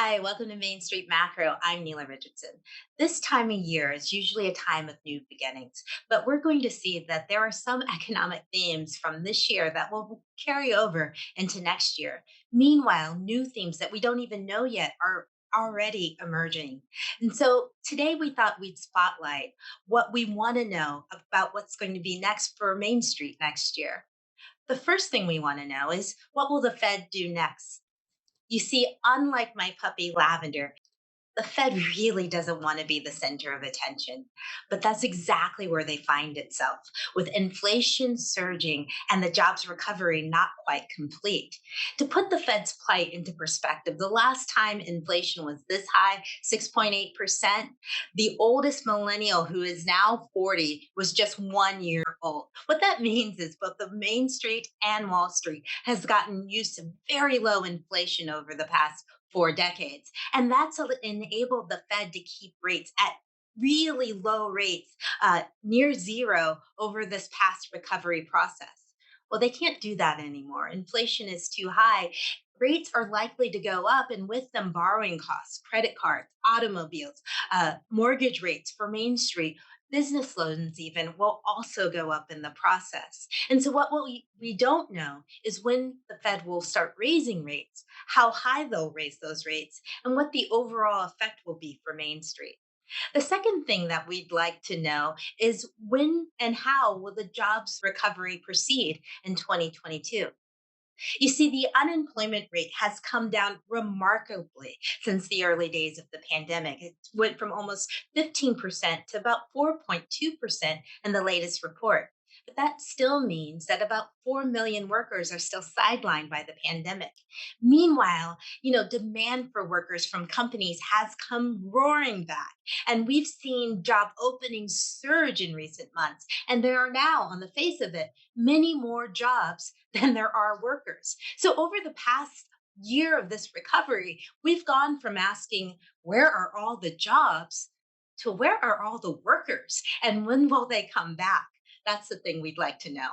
Hi, welcome to Main Street Macro. I'm Neela Richardson. This time of year is usually a time of new beginnings, but we're going to see that there are some economic themes from this year that will carry over into next year. Meanwhile, new themes that we don't even know yet are already emerging. And so today we thought we'd spotlight what we want to know about what's going to be next for Main Street next year. The first thing we want to know is what will the Fed do next? You see, unlike my puppy Lavender, the Fed really doesn't want to be the center of attention, but that's exactly where they find itself, with inflation surging and the jobs recovery not quite complete. To put the Fed's plight into perspective, the last time inflation was this high, 6.8%, the oldest millennial, who is now 40, was just 1 year old. What that means is both the Main Street and Wall Street has gotten used to very low inflation over the past 4 decades. And that's enabled the Fed to keep rates at really low rates, near zero over this past recovery process. Well, they can't do that anymore. Inflation is too high. Rates are likely to go up, and with them, borrowing costs, credit cards, automobiles, mortgage rates for Main Street, business loans even will also go up in the process. And so, what we don't know is when the Fed will start raising rates, how high they'll raise those rates, and what the overall effect will be for Main Street. The second thing that we'd like to know is when and how will the jobs recovery proceed in 2022? You see, the unemployment rate has come down remarkably since the early days of the pandemic. It went from almost 15% to about 4.2% in the latest report. But that still means that about 4 million workers are still sidelined by the pandemic. Meanwhile, demand for workers from companies has come roaring back. And we've seen job openings surge in recent months. And there are now, on the face of it, many more jobs than there are workers. So over the past year of this recovery, we've gone from asking, where are all the jobs, to where are all the workers and when will they come back? That's the thing we'd like to know.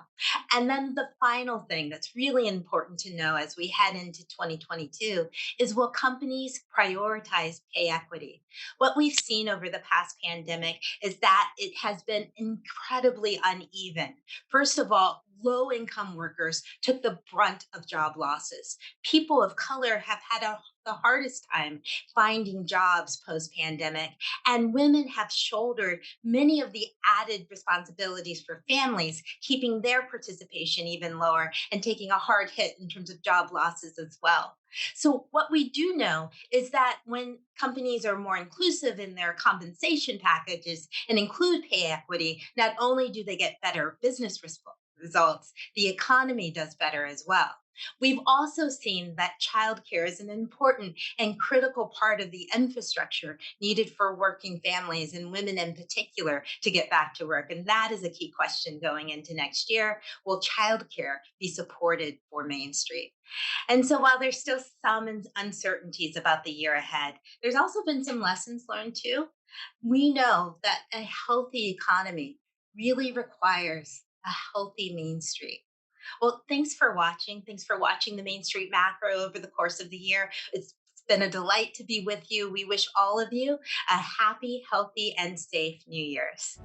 And then the final thing that's really important to know as we head into 2022 is, will companies prioritize pay equity? What we've seen over the past pandemic is that it has been incredibly uneven. First of all, low income workers took the brunt of job losses. People of color have had the hardest time finding jobs post pandemic, and women have shouldered many of the added responsibilities for families, keeping their participation even lower and taking a hard hit in terms of job losses as well. So, what we do know is that when companies are more inclusive in their compensation packages and include pay equity, not only do they get better results, the economy does better as well. We've also seen that childcare is an important and critical part of the infrastructure needed for working families and women in particular to get back to work. And that is a key question going into next year. Will childcare be supported for Main Street? And so while there's still some uncertainties about the year ahead, there's also been some lessons learned too. We know that a healthy economy really requires a healthy Main Street. Well, thanks for watching. Thanks for watching the Main Street Macro over the course of the year. It's been a delight to be with you. We wish all of you a happy, healthy, and safe New Year's.